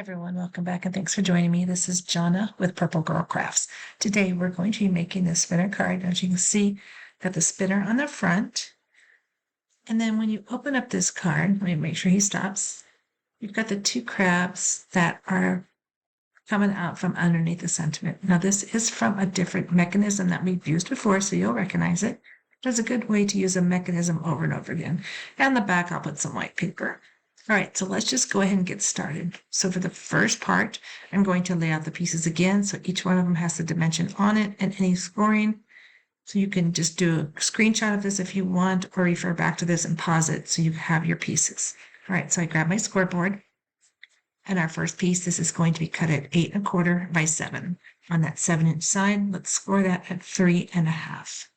Everyone, welcome back and thanks for joining me. This is Jonna with Purple Girl Crafts. Today we're going to be making this spinner card. As you can see, got the spinner on the front. And then when you open up this card, let me make sure he stops. You've got the two crabs that are coming out from underneath the sentiment. Now this is from a different mechanism that we've used before, so you'll recognize it. It's a good way to use a mechanism over and over again. And on the back, I'll put some white paper. All right, so let's just go ahead and get started. So for the first part, I'm going to lay out the pieces again. So each one of them has the dimension on it and any scoring. So you can just do a screenshot of this if you want, or refer back to this and pause it so you have your pieces. All right, so I grab my scoreboard. And our first piece, this is going to be cut at 8 1/4 by 7. On that 7-inch side, let's score that at 3 1/2.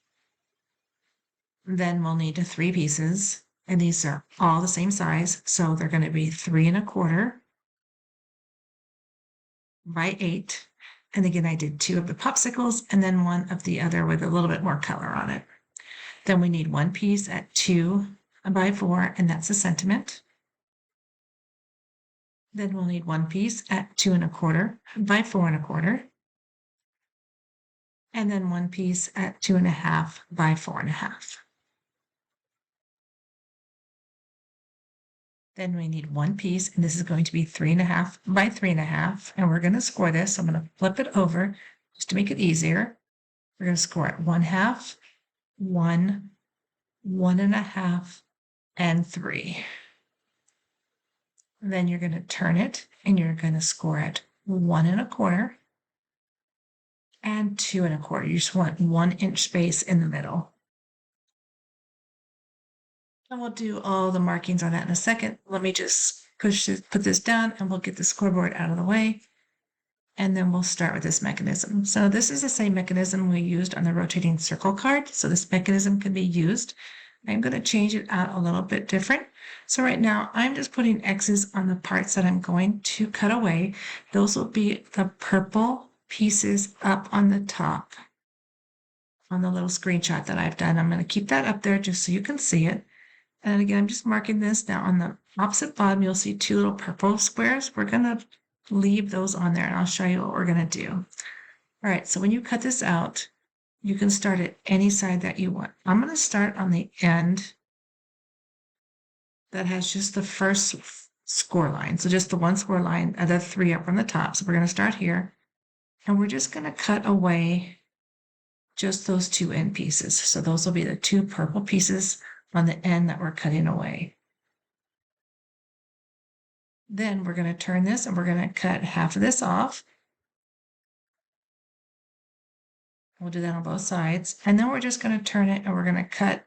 Then we'll need 3 pieces. And these are all the same size, so they're going to be 3 1/4 by 8. And again, I did 2 of the popsicles and then 1 of the other with a little bit more color on it. Then we need 1 piece at 2 by 4, and that's a sentiment. Then we'll need 1 piece at 2 1/4 by 4 1/4. And then 1 piece at 2 1/2 by 4 1/2. Then we need 1 piece, and this is going to be 3 1/2 by 3 1/2, and we're going to score this. So I'm going to flip it over just to make it easier. We're going to score it 1/2, 1, 1 1/2, and 3. And then you're going to turn it, and you're going to score it 1 1/4 and 2 1/4. You just want 1-inch space in the middle. And we'll do all the markings on that in a second. Let me just put this down and we'll get the scoreboard out of the way. And then we'll start with this mechanism. So this is the same mechanism we used on the rotating circle card. So this mechanism can be used. I'm going to change it out a little bit different. So right now I'm just putting X's on the parts that I'm going to cut away. Those will be the purple pieces up on the top on the little screenshot that I've done. I'm going to keep that up there just so you can see it. And again, I'm just marking this. Now on the opposite bottom, you'll see 2 little purple squares. We're going to leave those on there, and I'll show you what we're going to do. All right, so when you cut this out, you can start at any side that you want. I'm going to start on the end that has just the first score line. So just the 1 score line and the 3 up on the top. So we're going to start here, and we're just going to cut away just those 2 end pieces. So those will be the 2 purple pieces on the end that we're cutting away. Then we're going to turn this and we're going to cut half of this off. We'll do that on both sides. And then we're just going to turn it and we're going to cut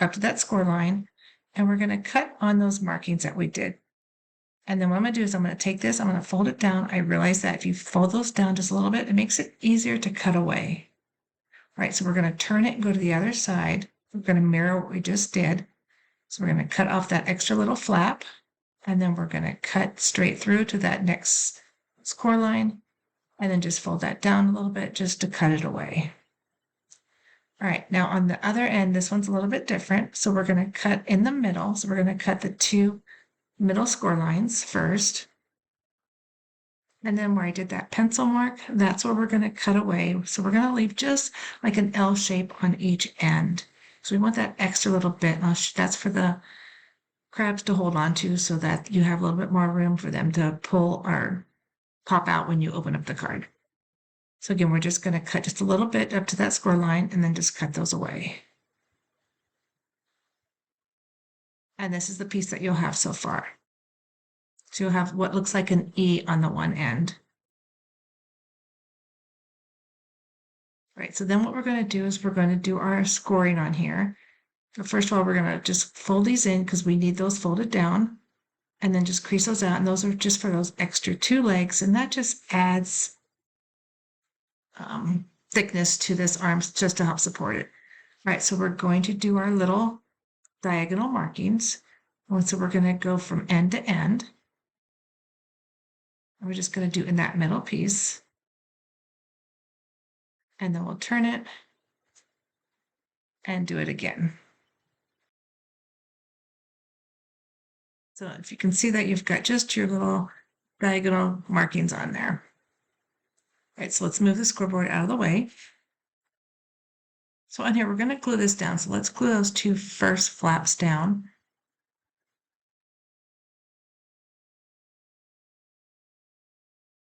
up to that score line, and we're going to cut on those markings that we did. And then what I'm going to do is I'm going to take this, I'm going to fold it down. I realize that if you fold those down just a little bit, it makes it easier to cut away. All right, so we're going to turn it and go to the other side. We're going to mirror what we just did. So we're going to cut off that extra little flap, and then we're going to cut straight through to that next score line, and then just fold that down a little bit just to cut it away. All right, now on the other end, this one's a little bit different. So we're going to cut in the middle. So we're going to cut the 2 middle score lines first. And then where I did that pencil mark, that's where we're going to cut away. So we're going to leave just like an L shape on each end. So we want that extra little bit. That's for the crabs to hold on to so that you have a little bit more room for them to pull or pop out when you open up the card. So again, we're just going to cut just a little bit up to that score line and then just cut those away. And this is the piece that you'll have so far. So you'll have what looks like an E on the one end. Right, so then what we're going to do is we're going to do our scoring on here. So first of all, we're going to just fold these in because we need those folded down, and then just crease those out. And those are just for those extra 2 legs, and that just adds thickness to this arm just to help support it. All right, so we're going to do our little diagonal markings. And so we're going to go from end to end. And we're just going to do in that middle piece. And then we'll turn it and do it again. So if you can see that you've got just your little diagonal markings on there. All right, so let's move the scoreboard out of the way. So on here, we're going to glue this down. So let's glue those two first flaps down.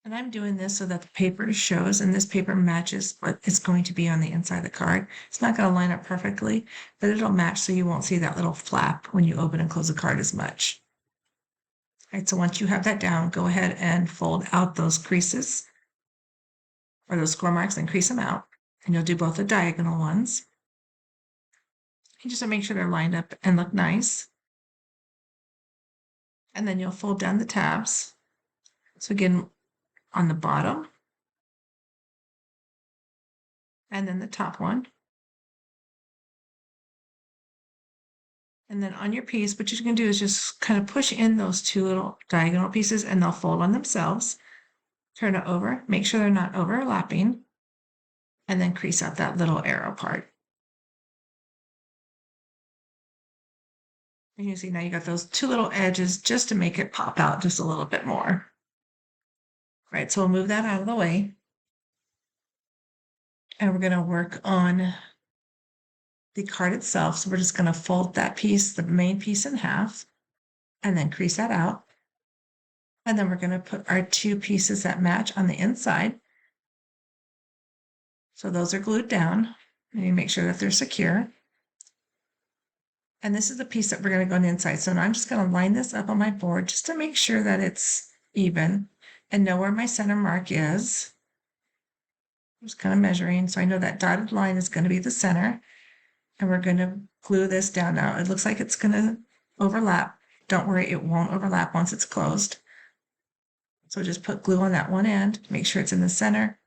And I'm doing this so that the paper shows and this paper matches what is going to be on the inside of the card. It's not going to line up perfectly, but it'll match so you won't see that little flap when you open and close the card as much. All right, so once you have that down, go ahead and fold out those creases or those score marks and crease them out. And you'll do both the diagonal ones. And just to make sure they're lined up and look nice. And then you'll fold down the tabs. So again, on the bottom, and then the top one. And then on your piece, what you're going to do is just kind of push in those two little diagonal pieces and they'll fold on themselves. Turn it over, make sure they're not overlapping, and then crease out that little arrow part. And you see now you got those two little edges just to make it pop out just a little bit more. Right, so we'll move that out of the way. And we're going to work on the card itself. So we're just going to fold that piece, the main piece, in half, and then crease that out. And then we're going to put our two pieces that match on the inside. So those are glued down. And you make sure that they're secure. And this is the piece that we're going to go on the inside. So now I'm just going to line this up on my board just to make sure that it's even and know where my center mark is. I'm just kind of measuring. So I know that dotted line is going to be the center. And we're going to glue this down now. It looks like it's going to overlap. Don't worry, it won't overlap once it's closed. So just put glue on that one end, make sure it's in the center,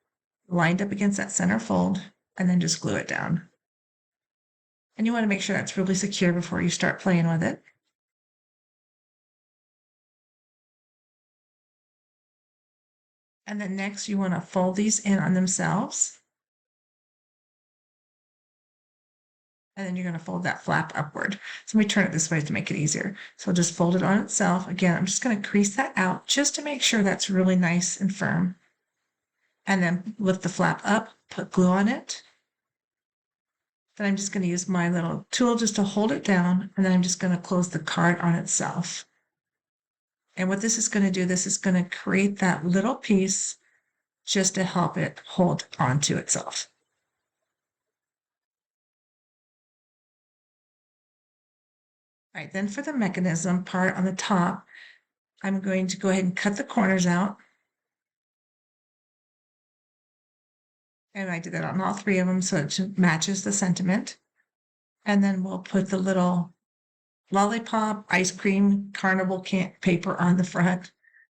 lined up against that center fold, and then just glue it down. And you want to make sure that's really secure before you start playing with it. And then next you want to fold these in on themselves. And then you're going to fold that flap upward. So let me turn it this way to make it easier. So just fold it on itself. Again, I'm just going to crease that out just to make sure that's really nice and firm. And then lift the flap up, put glue on it. Then I'm just going to use my little tool just to hold it down. And then I'm just going to close the card on itself. And what this is going to do, this is going to create that little piece just to help it hold onto itself. All right, then for the mechanism part on the top, I'm going to go ahead and cut the corners out. And I did that on all three of them so it matches the sentiment. And then we'll put the little lollipop, ice cream, carnival paper on the front.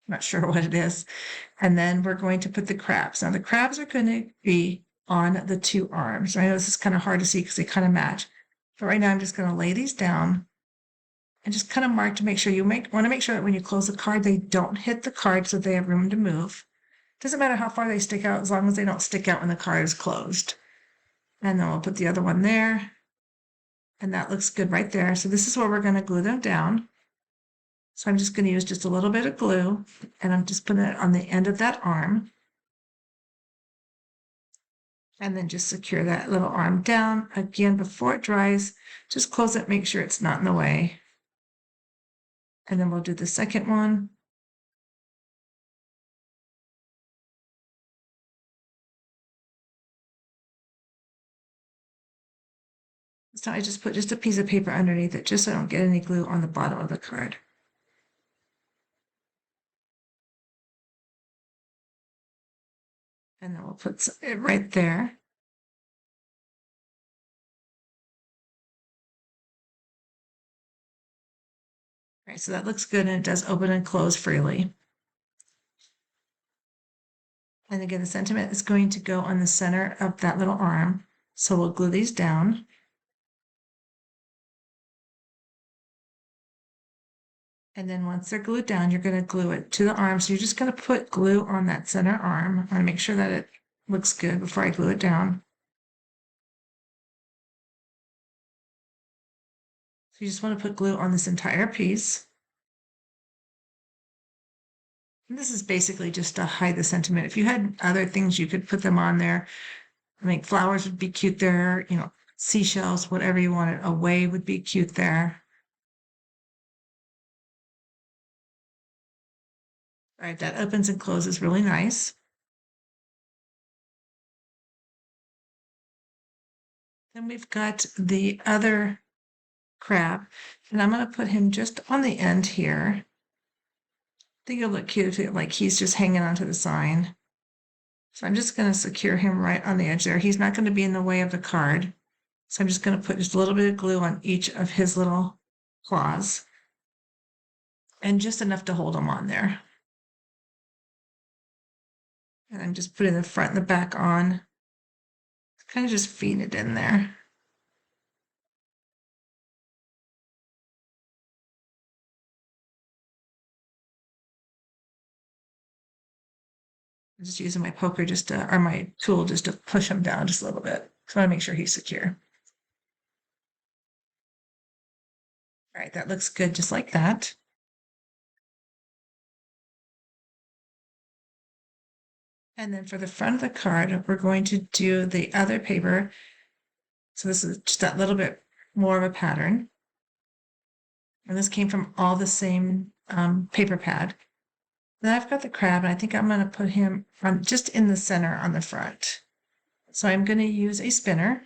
I'm not sure what it is. And then we're going to put the crabs. Now the crabs are going to be on the two arms. I know this is kind of hard to see because they kind of match. But right now I'm just going to lay these down and just kind of mark to make sure want to make sure that when you close the card, they don't hit the card so they have room to move. Doesn't matter how far they stick out as long as they don't stick out when the card is closed. And then we'll put the other one there. And that looks good right there. So this is where we're going to glue them down. So I'm just going to use just a little bit of glue and I'm just putting it on the end of that arm. And then just secure that little arm down. Again, before it dries, just close it, make sure it's not in the way. And then we'll do the second one. So I just put just a piece of paper underneath it just so I don't get any glue on the bottom of the card. And then we'll put it right there. All right, so that looks good and it does open and close freely. And again, the sentiment is going to go on the center of that little arm. So we'll glue these down. And then once they're glued down, you're going to glue it to the arm. So you're just going to put glue on that center arm. I want to make sure that it looks good before I glue it down. So you just want to put glue on this entire piece. And this is basically just to hide the sentiment. If you had other things, you could put them on there. I think flowers would be cute there, seashells, whatever you wanted. A wave would be cute there. All right, that opens and closes really nice. Then we've got the other crab, and I'm going to put him just on the end here. I think it'll look cute if like he's just hanging onto the sign. So I'm just going to secure him right on the edge there. He's not going to be in the way of the card. So I'm just going to put just a little bit of glue on each of his little claws and just enough to hold him on there. And I'm just putting the front and the back on. Kind of just feed it in there. I'm just using my poker or my tool just to push him down just a little bit. So I want to make sure he's secure. All right, that looks good just like that. And then for the front of the card, we're going to do the other paper. So this is just that little bit more of a pattern. And this came from all the same paper pad. Then I've got the crab, and I think I'm going to put him on just in the center on the front. So I'm going to use a spinner.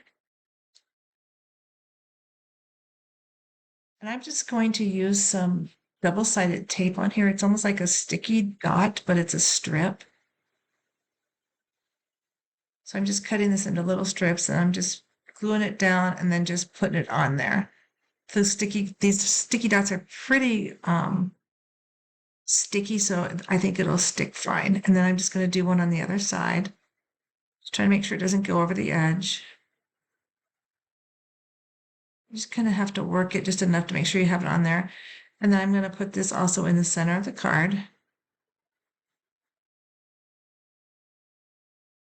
And I'm just going to use some double-sided tape on here. It's almost like a sticky dot, but it's a strip. So I'm just cutting this into little strips, and I'm just gluing it down and then just putting it on there. These sticky dots are pretty sticky, so I think it'll stick fine. And then I'm just going to do one on the other side. Just trying to make sure it doesn't go over the edge. You just kind of have to work it just enough to make sure you have it on there. And then I'm going to put this also in the center of the card.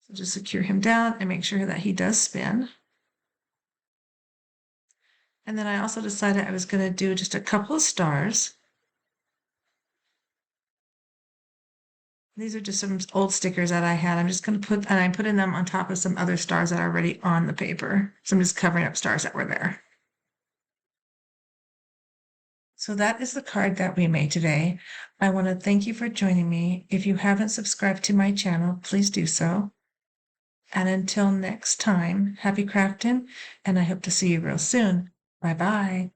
So just secure him down and make sure that he does spin. And then I also decided I was going to do just a couple of stars. These are just some old stickers that I had. I'm just going to I'm putting them on top of some other stars that are already on the paper. So I'm just covering up stars that were there. So that is the card that we made today. I want to thank you for joining me. If you haven't subscribed to my channel, please do so. And until next time, happy crafting, and I hope to see you real soon. Bye-bye.